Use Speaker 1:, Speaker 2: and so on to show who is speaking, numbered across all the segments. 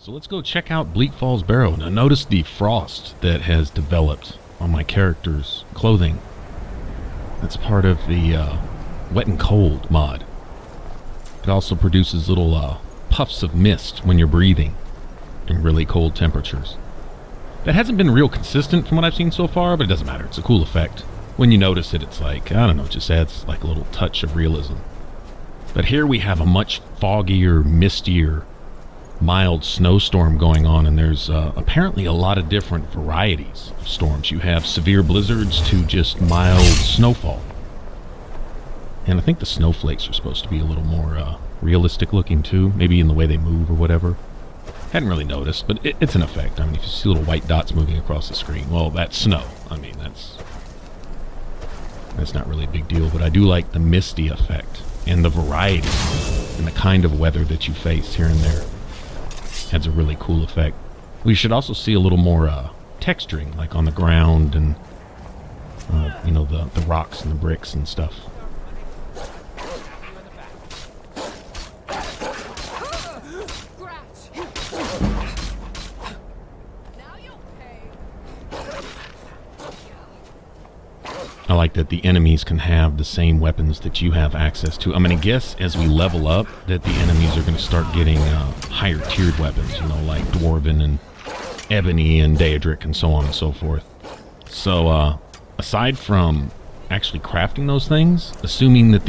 Speaker 1: So let's go check out Bleak Falls Barrow. Now notice the frost that has developed on my character's clothing. That's part of the wet and cold mod. It also produces little puffs of mist when you're breathing in really cold temperatures. That hasn't been real consistent from what I've seen so far, but it doesn't matter. It's a cool effect. When you notice it, it's like, I don't know, it just adds like a little touch of realism. But here we have a much foggier, mistier, mild snowstorm going on, and there's apparently a lot of different varieties of storms. You have severe blizzards to just mild snowfall. And I think the snowflakes are supposed to be a little more realistic looking too, maybe in the way they move or whatever. Hadn't really noticed, but it's an effect. I mean, if you see little white dots moving across the screen, well, that's snow. I mean, that's not really a big deal, but I do like the misty effect and the variety and the kind of weather that you face here and there. Has a really cool effect. We should also see a little more texturing, like on the ground and you know, the rocks and the bricks and stuff. I like that the enemies can have the same weapons that you have access to. I'm going to guess as we level up that the enemies are going to start getting higher tiered weapons, you know, like Dwarven and Ebony and Daedric and so on and so forth. So aside from actually crafting those things, assuming that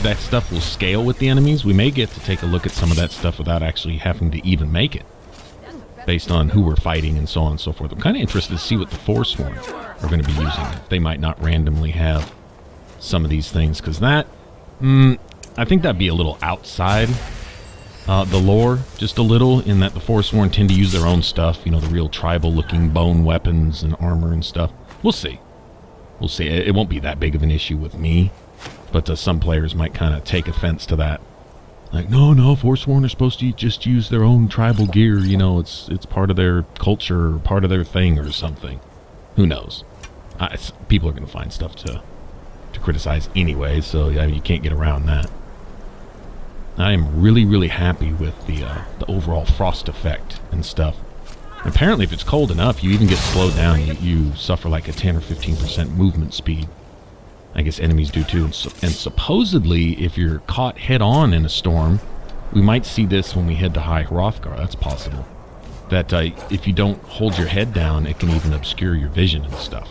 Speaker 1: that stuff will scale with the enemies, we may get to take a look at some of that stuff without actually having to even make it, based on who we're fighting and so on and so forth. I'm kind of interested to see what the Forsworn are going to be using. They might not randomly have some of these things, because that, I think that'd be a little outside the lore, just a little, in that the Forsworn tend to use their own stuff, you know, the real tribal-looking bone weapons and armor and stuff. We'll see. We'll see. It won't be that big of an issue with me, but some players might kind of take offense to that. Like, no, Forsworn are supposed to just use their own tribal gear, you know, it's part of their culture, or part of their thing or something. Who knows? People are going to find stuff to criticize anyway, so yeah, you can't get around that. I am really, really happy with the overall frost effect and stuff. And apparently, if it's cold enough, you even get slowed down. You suffer like a 10 or 15% movement speed. I guess enemies do too. And supposedly, if you're caught head-on in a storm, we might see this when we head to High Hrothgar. That's possible. That if you don't hold your head down, it can even obscure your vision and stuff.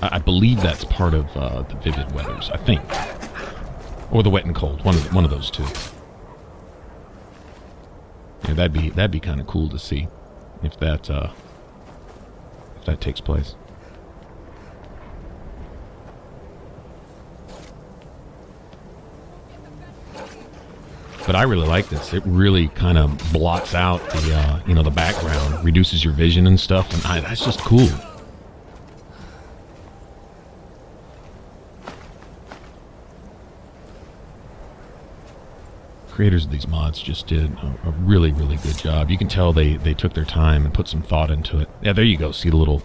Speaker 1: I believe that's part of the vivid weathers, I think. Or the wet and cold, one of those two. Yeah, that'd be kind of cool to see if that takes place. But I really like this. It really kind of blots out the you know, the background, reduces your vision and stuff, and that's just cool. Creators of these mods just did a really, really good job. You can tell they took their time and put some thought into it. Yeah, there you go. See the little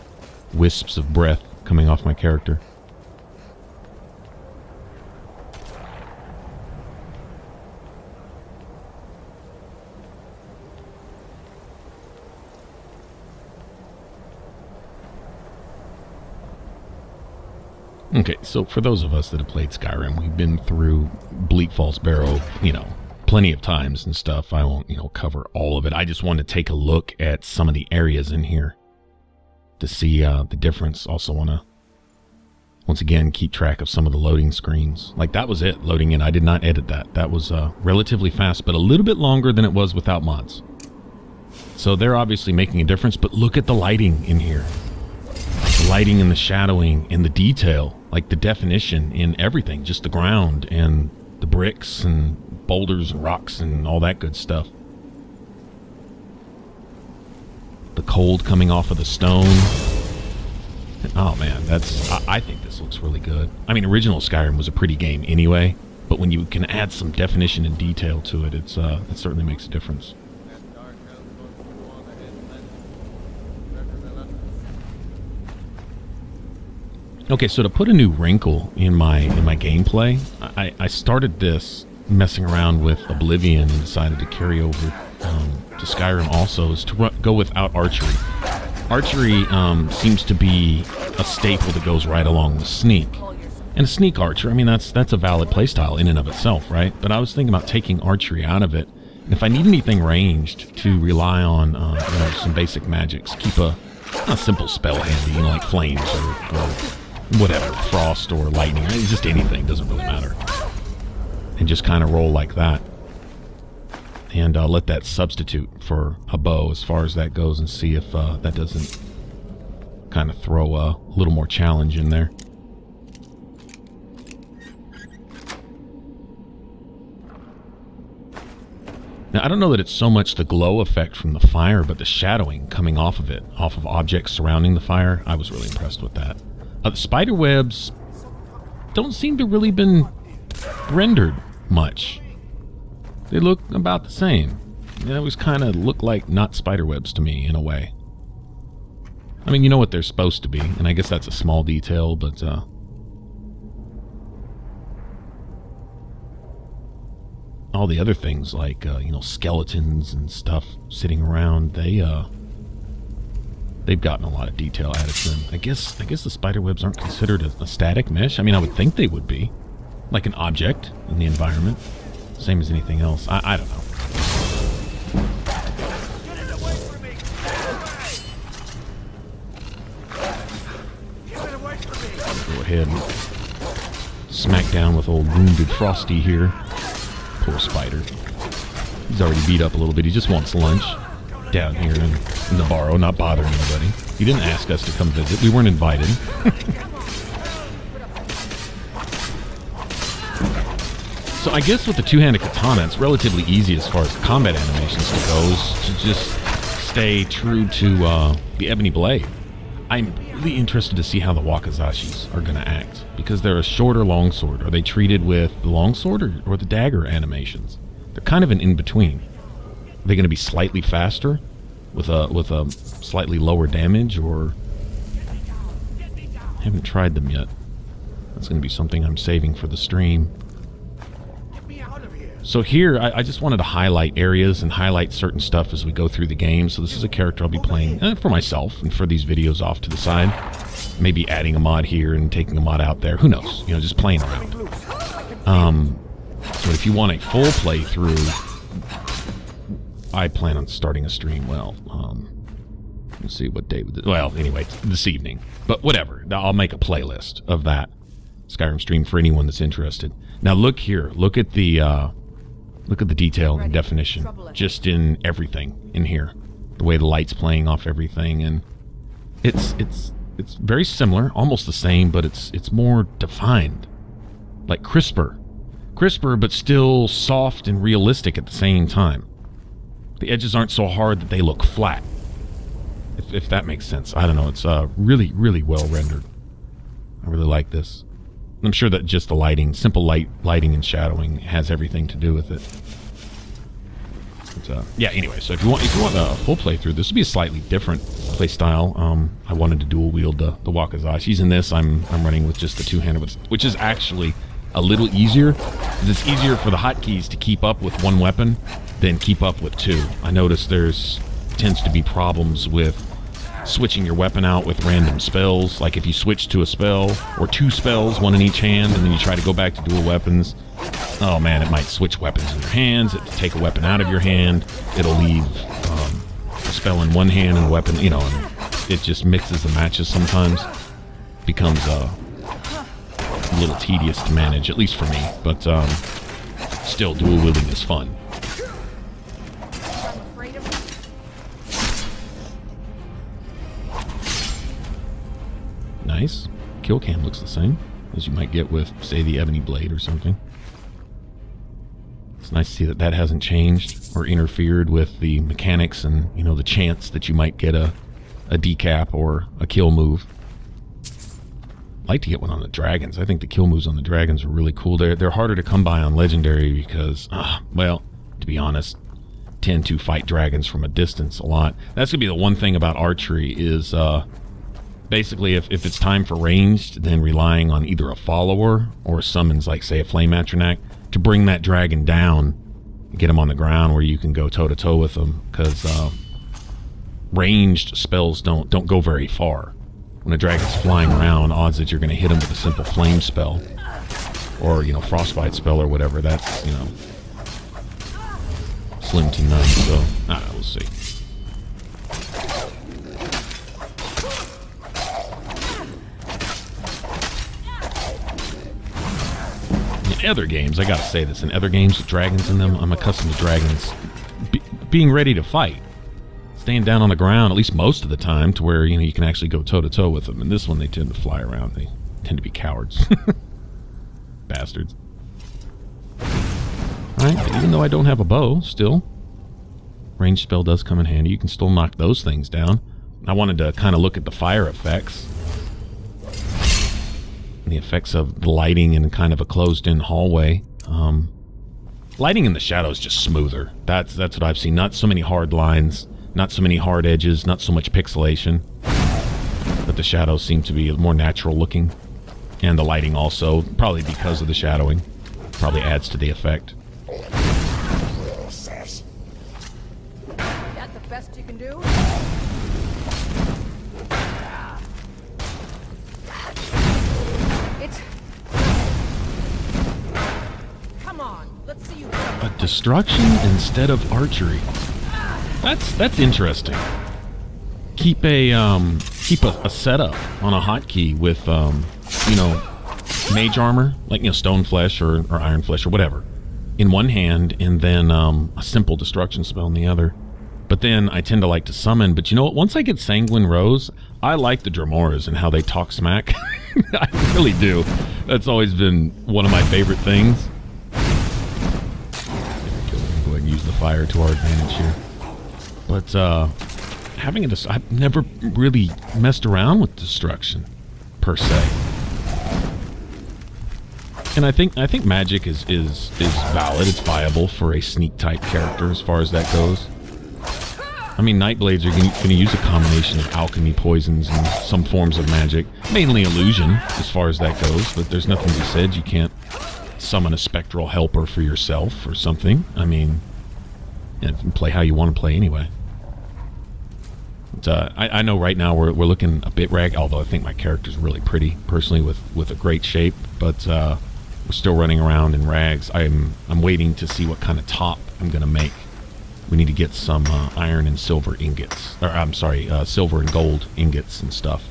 Speaker 1: wisps of breath coming off my character. Okay, so for those of us that have played Skyrim, we've been through Bleak Falls Barrow, you know, plenty of times and stuff. I won't, you know, cover all of it. I just want to take a look at some of the areas in here to see the difference. Also want to, once again, keep track of some of the loading screens. Like, that was it, loading in. I did not edit that. That was relatively fast, but a little bit longer than it was without mods. So they're obviously making a difference, but look at the lighting in here. The lighting and the shadowing and the detail, like the definition in everything, just the ground and the bricks and boulders and rocks and all that good stuff. The cold coming off of the stone. Oh man, I think this looks really good. I mean, original Skyrim was a pretty game anyway, but when you can add some definition and detail to it, it certainly makes a difference. Okay, so to put a new wrinkle in my gameplay, I started this messing around with Oblivion and decided to carry over to Skyrim also is to go without archery. Archery seems to be a staple that goes right along with sneak. And a sneak archer, I mean, that's a valid playstyle in and of itself, right? But I was thinking about taking archery out of it. And if I need anything ranged, to rely on some basic magics. Keep a simple spell handy, like flames or whatever, frost or lightning. I mean, just anything, doesn't really matter. And just kind of roll like that. And let that substitute for a bow as far as that goes, and see if that doesn't kind of throw a little more challenge in there. Now, I don't know that it's so much the glow effect from the fire, but the shadowing coming off of it, off of objects surrounding the fire. I was really impressed with that. The spider webs don't seem to really been rendered much. They look about the same. They always kind of look like not spider webs to me, in a way. I mean, you know what they're supposed to be, and I guess that's a small detail, but all the other things like skeletons and stuff sitting around, they've gotten a lot of detail added to them. I guess the spider webs aren't considered a static mesh. I mean, I would think they would be, like an object in the environment, same as anything else. I don't know. Go ahead and smack down with old wounded Frosty here. Poor spider. He's already beat up a little bit. He just wants lunch down here in the Barrow, not bothering anybody. He didn't ask us to come visit. We weren't invited. So I guess with the two-handed katana, it's relatively easy as far as combat animations goes to just stay true to the ebony blade. I'm really interested to see how the wakazashis are going to act, because they're a shorter longsword. Are they treated with the longsword or the dagger animations? They're kind of an in-between. Are they going to be slightly faster with a slightly lower damage, or I haven't tried them yet. That's going to be something I'm saving for the stream. So here, I just wanted to highlight areas and highlight certain stuff as we go through the game. So this is a character I'll be playing for myself and for these videos off to the side. Maybe adding a mod here and taking a mod out there. Who knows? Just playing around. So if you want a full playthrough, I plan on starting a stream, let's see what day, anyway, this evening. But whatever, I'll make a playlist of that Skyrim stream for anyone that's interested. Now look here, look at the detail and definition, just in everything in here. The way the light's playing off everything, and it's very similar, almost the same, but it's more defined, like crisper, but still soft and realistic at the same time. The edges aren't so hard that they look flat, if that makes sense. I don't know, it's really, really well rendered. I really like this. I'm sure that just the lighting, simple lighting and shadowing has everything to do with it. But, yeah, anyway, so if you want a full playthrough, this would be a slightly different play style. I wanted to dual wield the wakazashis. In this, I'm running with just the two-handed, which is actually a little easier. It's easier for the hotkeys to keep up with one weapon than keep up with two. I noticed tends to be problems with switching your weapon out with random spells. Like if you switch to a spell or two spells, one in each hand, and then you try to go back to dual weapons, oh man, it might switch weapons in your hands. It'll take a weapon out of your hand. It'll leave a spell in one hand and a weapon, and it just mixes the matches sometimes. Becomes a little tedious to manage, at least for me. But still, dual wielding is fun. Nice. Kill cam looks the same as you might get with, say, the ebony blade or something. It's nice to see that hasn't changed or interfered with the mechanics and, the chance that you might get a decap or a kill move. I'd like to get one on the dragons. I think the kill moves on the dragons are really cool. They're harder to come by on legendary because, to be honest, tend to fight dragons from a distance a lot. That's gonna be the one thing about archery is basically if it's time for ranged, then relying on either a follower or summons like, say, a flame Paarthurnax to bring that dragon down Get them on the ground where you can go toe-to-toe with them, because ranged spells don't go very far. When a dragon's flying around, odds that you're going to hit him with a simple flame spell, or, you know, frostbite spell or whatever, that's, you know, slim to none, so, we'll see. In other games, I gotta say this, in other games with dragons in them, I'm accustomed to dragons being ready to fight. Staying down on the ground, at least most of the time, to where, you know, you can actually go toe-to-toe with them. And this one, they tend to fly around. They tend to be cowards. Bastards. Alright, even though I don't have a bow, still, ranged spell does come in handy. You can still knock those things down. I wanted to kind of look at the fire effects. The effects of the lighting in kind of a closed-in hallway. Lighting in the shadows just smoother. That's what I've seen. Not so many hard lines, not so many hard edges, not so much pixelation. But the shadows seem to be more natural looking. And the lighting also, probably because of the shadowing, probably adds to the effect.
Speaker 2: Is that the best you can do?
Speaker 1: But destruction instead of archery. That's interesting. Keep a setup on a hotkey with you know, mage armor, like, you know, stone flesh or iron flesh or whatever, in one hand, and then a simple destruction spell in the other. But then I tend to like to summon. But you know what? Once I get Sanguine Rose, I like the Dramoras and how they talk smack. I really do. That's always been one of my favorite things. Go ahead and use the fire to our advantage here. But having I've never really messed around with destruction per se. And I think magic is valid. It's viable for a sneak type character as far as that goes. I mean, Nightblades are going to use a combination of alchemy, poisons, and some forms of magic. Mainly illusion, as far as that goes, but there's nothing to be said. You can't summon a spectral helper for yourself or something. I mean, you can play how you want to play anyway. But, I know right now we're looking a bit rag, although I think my character's really pretty, personally, with a great shape, but we're still running around in rags. I'm waiting to see what kind of top I'm going to make. We need to get some iron and silver ingots. Or, I'm sorry, silver and gold ingots and stuff.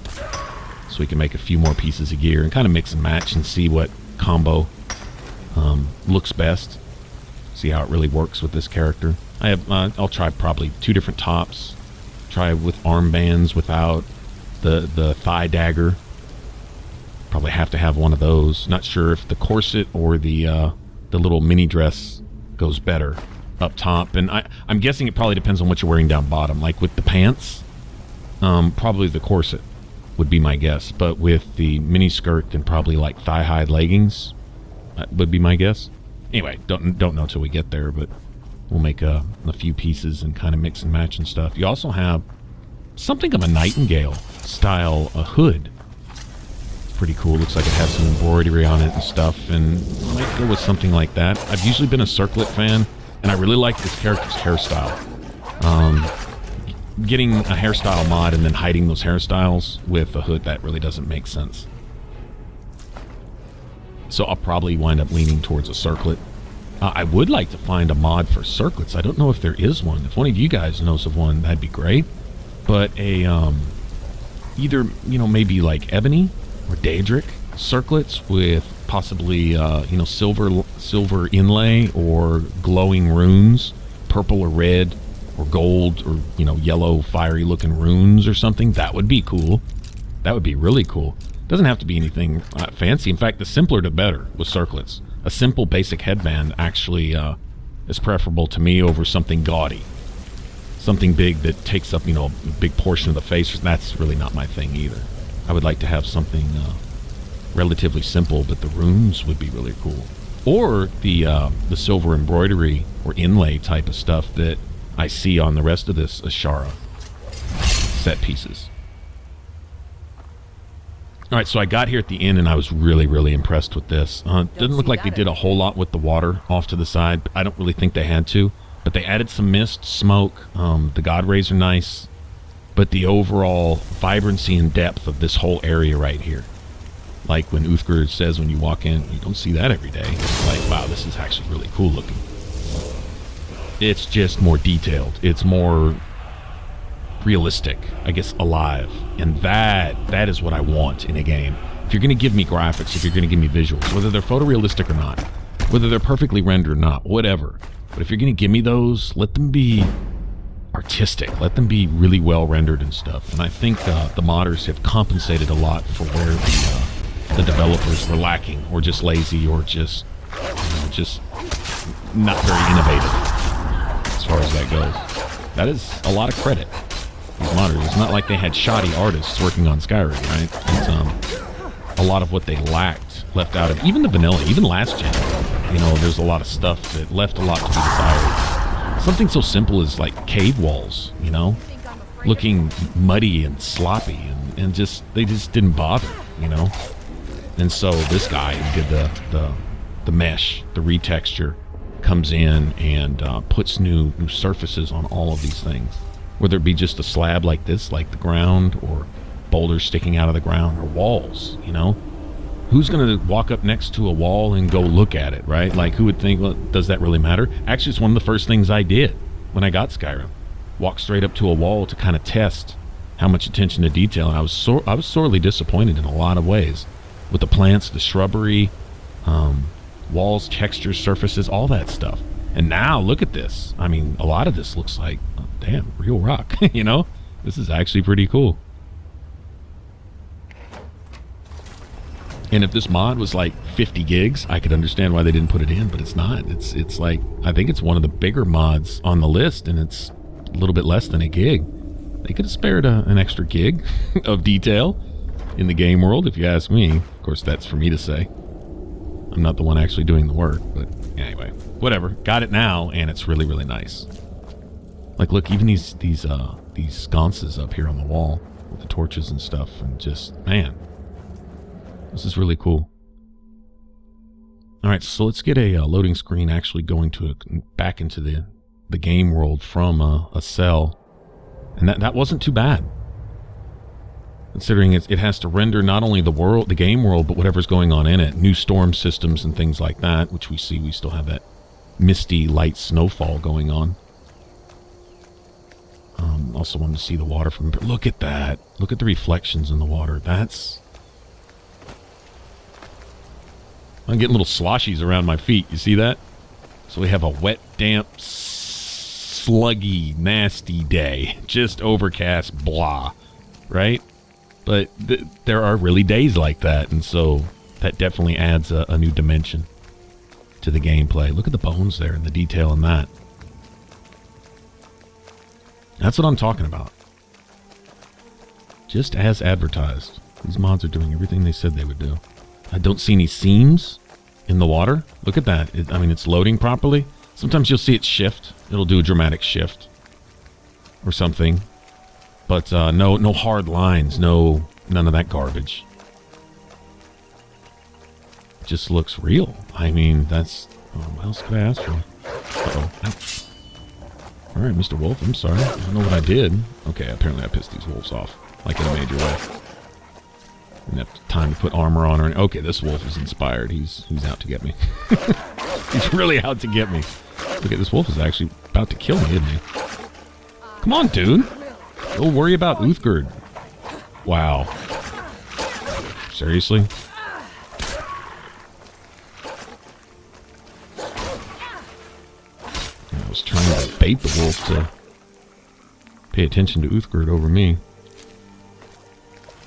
Speaker 1: So we can make a few more pieces of gear and kind of mix and match and see what combo looks best. See how it really works with this character. I'll try probably 2 different tops. Try with armbands without the thigh dagger. Probably have to have one of those. Not sure if the corset or the little mini dress goes better up top, and I'm guessing it probably depends on what you're wearing down bottom. Like with the pants, probably the corset would be my guess, but with the mini skirt, then probably like thigh-high leggings would be my guess. Anyway, don't know till we get there, but we'll make a few pieces and kind of mix and match and stuff. You also have something of a nightingale style hood. Pretty cool. Looks like it has some embroidery on it and stuff, and I might go with something like that. I've usually been a circlet fan, and I really like this character's hairstyle. Getting a hairstyle mod and then hiding those hairstyles with a hood, that really doesn't make sense. So I'll probably wind up leaning towards a circlet. I would like to find a mod for circlets. I don't know if there is one. If one of you guys knows of one, that'd be great. But either, you know, maybe like ebony or daedric circlets with possibly you know, silver inlay or glowing runes, purple or red or gold or, you know, yellow fiery looking runes or something. That would be cool. That would be really cool. Doesn't have to be anything fancy. In fact, the simpler the better with circlets. A simple basic headband actually is preferable to me over something gaudy. Something big that takes up, you know, a big portion of the face. That's really not my thing either. I would like to have something relatively simple, but the runes would be really cool. Or the silver embroidery or inlay type of stuff that I see on the rest of this Ashara set pieces. All right, so I got here at the end, and I was really, really impressed with this. Doesn't look like they did a whole lot with the water off to the side. I don't really think they had to, but they added some mist, smoke. The god rays are nice, but the overall vibrancy and depth of this whole area right here, like when Uthgerd says when you walk in, you don't see that every day. It's like, wow, this is actually really cool looking. It's just more detailed. It's more realistic, I guess, alive. And that is what I want in a game. If you're going to give me graphics, if you're going to give me visuals, whether they're photorealistic or not, whether they're perfectly rendered or not, whatever. But if you're going to give me those, let them be artistic. Let them be really well rendered and stuff. And I think the modders have compensated a lot for where the developers were lacking, or just lazy, or just, just not very innovative. As far as that goes, that is a lot of credit. These modders, it's not like they had shoddy artists working on Skyrim, right? It's a lot of what they lacked left out of even the vanilla, even last gen. There's a lot of stuff that left a lot to be desired. Something so simple as like cave walls, looking muddy and sloppy, and just they just didn't bother, And so this guy who did the mesh, the retexture, comes in and puts new surfaces on all of these things, whether it be just a slab like this, like the ground, or boulders sticking out of the ground, or walls. Who's going to walk up next to a wall and go look at it, right? Like, who would think, well, does that really matter? Actually, it's one of the first things I did when I got Skyrim. Walk straight up to a wall to kind of test how much attention to detail. I was sorely disappointed in a lot of ways with the plants, the shrubbery, walls, textures, surfaces, all that stuff. And now look at this. I mean, a lot of this looks like, oh, damn, real rock. This is actually pretty cool. And if this mod was like 50 gigs, I could understand why they didn't put it in, but it's not. It's like, I think it's one of the bigger mods on the list, and it's a little bit less than a gig. They could have spared an extra gig of detail in the game world, if you ask me. Of course, that's for me to say. I'm not the one actually doing the work, but anyway, whatever. Got it now, and it's really, really nice. Like, look, even these sconces up here on the wall with the torches and stuff, and just, man, this is really cool. All right, so let's get a loading screen actually going back into the game world from a cell, and that wasn't too bad. Considering it has to render not only the game world, but whatever's going on in it. New storm systems and things like that, which we see we still have that misty, light snowfall going on. Also wanted to see the water from... Look at that. Look at the reflections in the water. I'm getting little sloshies around my feet. You see that? So we have a wet, damp, sluggy, nasty day. Just overcast, blah. Right? But there are really days like that, and so that definitely adds a new dimension to the gameplay. Look at the bones there and the detail in that. That's what I'm talking about. Just as advertised. These mods are doing everything they said they would do. I don't see any seams in the water. Look at that. It's loading properly. Sometimes you'll see it shift. It'll do a dramatic shift or something. But no hard lines, none of that garbage. It just looks real. That's... what else could I ask for? Uh-oh. Ouch. All right, Mr. Wolf, I'm sorry. I don't know what I did. Okay, apparently I pissed these wolves off, like in a major way. Didn't have time to put armor on her. Okay, this wolf is inspired. He's out to get me. He's really out to get me. Look at this wolf is actually about to kill me, isn't he? Come on, dude. Don't worry about Uthgerd. Wow. Seriously? I was trying to bait the wolf to pay attention to Uthgerd over me.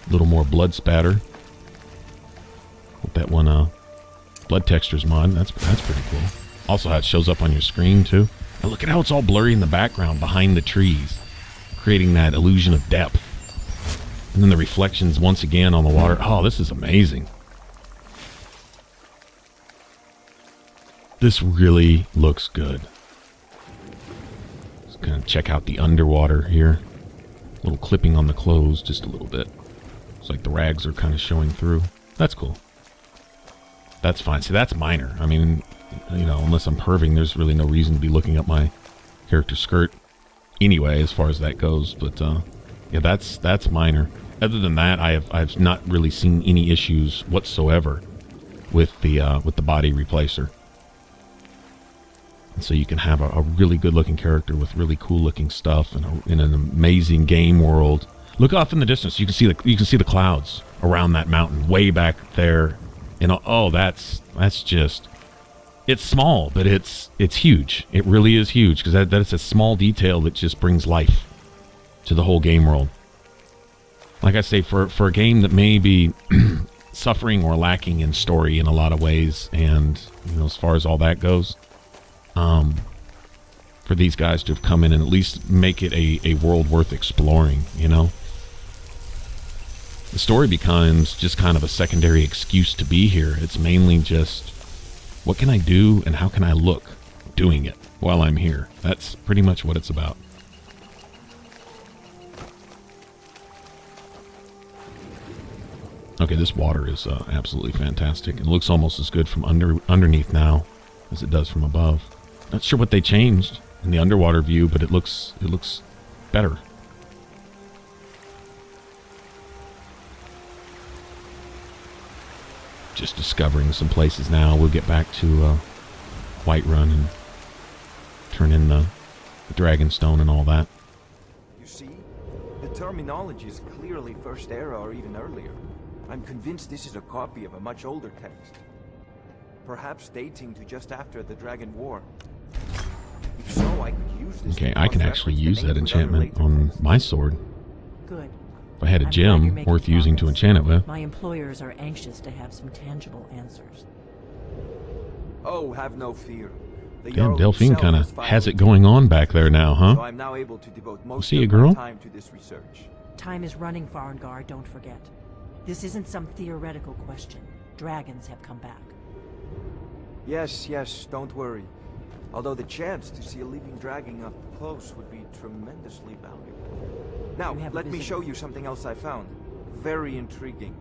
Speaker 1: A little more blood spatter. With that one blood textures mod. That's pretty cool. Also how it shows up on your screen too. And look at how it's all blurry in the background behind the trees, creating that illusion of depth. And then the reflections once again on the water. Oh, this is amazing. This really looks good. Just gonna check out the underwater here. A little clipping on the clothes, just a little bit. It's like the rags are kind of showing through. That's cool. That's fine. See, that's minor. I mean, you know, unless I'm perving, there's really no reason to be looking up my character's skirt anyway, as far as that goes. But yeah, that's minor. Other than that, I've not really seen any issues whatsoever with the body replacer. And so you can have a really good looking character with really cool looking stuff and in an amazing game world. Look off in the distance. You can see the clouds around that mountain way back there. And oh, that's just, it's small, but it's huge. It really is huge, because that is a small detail that just brings life to the whole game world. Like I say, for a game that may be suffering or lacking in story in a lot of ways, and you know, as far as all that goes, for these guys to have come in and at least make it a world worth exploring, you know. The story becomes just kind of a secondary excuse to be here. It's mainly just, what can I do and how can I look doing it while I'm here? That's pretty much what it's about. Okay, this water is absolutely fantastic. It looks almost as good from underneath now as it does from above. Not sure what they changed in the underwater view, but it looks better. Just discovering some places now. We'll get back to Whiterun and turn in the Dragonstone and all that.
Speaker 3: You see, the terminology is clearly First Era or even earlier. I'm convinced this is a copy of a much older text, perhaps dating to just after the Dragon War. If so, I could use this.
Speaker 1: Okay, I can actually use that enchantment on my sword.
Speaker 4: Good.
Speaker 1: If I had a gem worth using to enchant it with.
Speaker 4: My employers are anxious to have some tangible answers.
Speaker 3: Oh, have no fear.
Speaker 1: Damn, Delphine kind of has it going on back there now, huh?
Speaker 3: So I'm now able to devote most
Speaker 1: of
Speaker 3: my time to this research.
Speaker 4: Time is running, Farengar, don't forget. This isn't some theoretical question. Dragons have come back.
Speaker 3: Yes, don't worry. Although the chance to see a living dragon up close would be tremendously valuable. Now, let me show you something else I found. Very intriguing.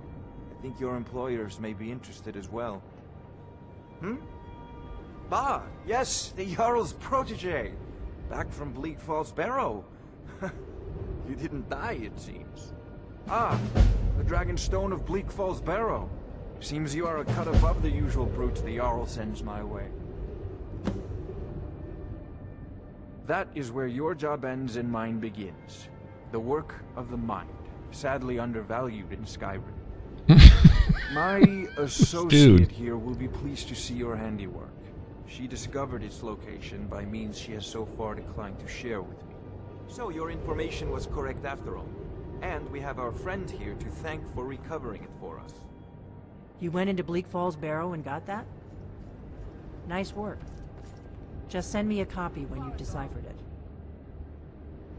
Speaker 3: I think your employers may be interested as well. Bah, yes, the Jarl's protege. Back from Bleak Falls Barrow. You didn't die, it seems. Ah, the Dragon Stone of Bleak Falls Barrow. Seems you are a cut above the usual brutes the Jarl sends my way. That is where your job ends and mine begins. The work of the mind, sadly undervalued in Skyrim. My associate here will be pleased to see your handiwork. She discovered its location by means she has so far declined to share with me. So your information was correct after all. And we have our friend here to thank for recovering it for us.
Speaker 4: You went into Bleak Falls Barrow and got that? Nice work. Just send me a copy when you've deciphered it.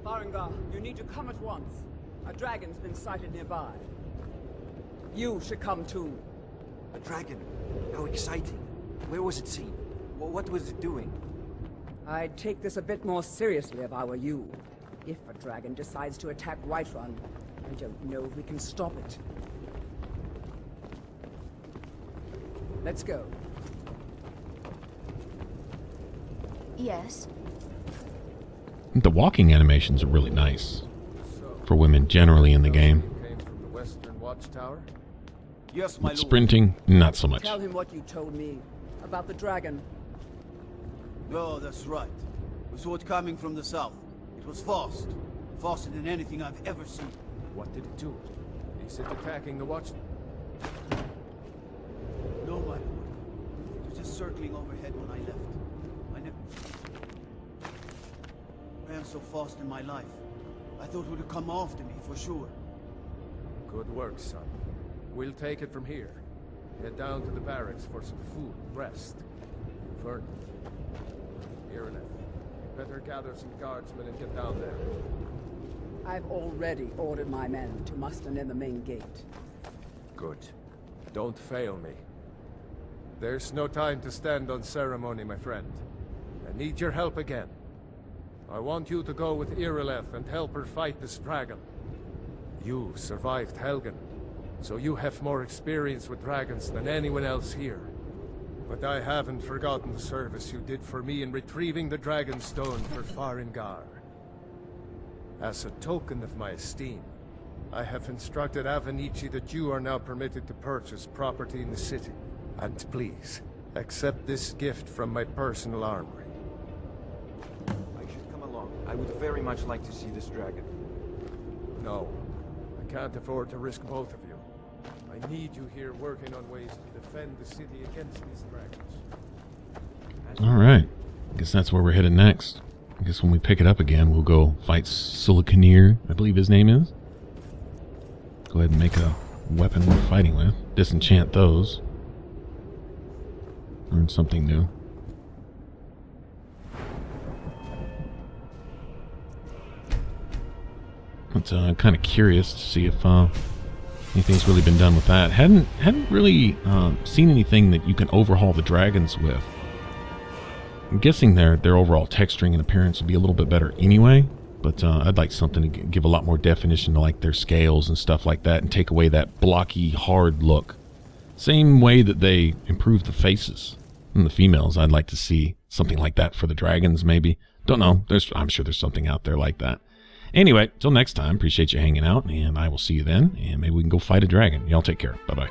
Speaker 2: Farengar, you need to come at once. A dragon's been sighted nearby. You should come too.
Speaker 3: A dragon? How exciting. Where was it seen? What was it doing?
Speaker 2: I'd take this a bit more seriously if I were you. If a dragon decides to attack Whiterun, I don't know if we can stop it. Let's go.
Speaker 5: Yes.
Speaker 1: The walking animations are really nice for women generally in the game.
Speaker 6: Came from the Western Watchtower?
Speaker 3: Yes, my
Speaker 1: But sprinting, not so much.
Speaker 2: Tell him what you told me about the dragon.
Speaker 7: Oh, that's right. We saw it coming from the south. It was fast. Faster than anything I've ever seen.
Speaker 6: What did it do? Is it attacking the watch?
Speaker 7: No, my lord. It was just circling overhead when I left. I never ran so fast in my life. I thought it would have come after me for sure.
Speaker 6: Good work, son. We'll take it from here. Head down to the barracks for some food, rest. Vern. Ireland. You better gather some guardsmen and get down there.
Speaker 2: I've already ordered my men to muster near the main gate.
Speaker 6: Good. Don't fail me. There's no time to stand on ceremony, my friend. I need your help again. I want you to go with Irileth and help her fight this dragon. You survived Helgen. so you have more experience with dragons than anyone else here. But I haven't forgotten the service you did for me in retrieving the Dragon Stone for Farengar. As a token of my esteem, I have instructed Avenici that you are now permitted to purchase property in the city. And please, accept this gift from my personal armory.
Speaker 3: I should come along. I would very much like to see this dragon.
Speaker 6: No, I can't afford to risk both of you. I need you here working on ways to defend the city against these dragons.
Speaker 1: Alright. I guess that's where we're headed next. I guess when we pick it up again, we'll go fight Siliconir, I believe his name is. Go ahead and make a weapon we're fighting with. Disenchant those. Learn something new. But I'm kind of curious to see if anything's really been done with that. Hadn't really seen anything that you can overhaul the dragons with. I'm guessing their overall texturing and appearance would be a little bit better anyway, but I'd like something to give a lot more definition to like their scales and stuff like that, and take away that blocky, hard look. Same way that they improve the faces and the females. I'd like to see something like that for the dragons, maybe. Don't know. I'm sure there's something out there like that. Anyway, till next time, appreciate you hanging out, and I will see you then, and maybe we can go fight a dragon. Y'all take care. Bye-bye.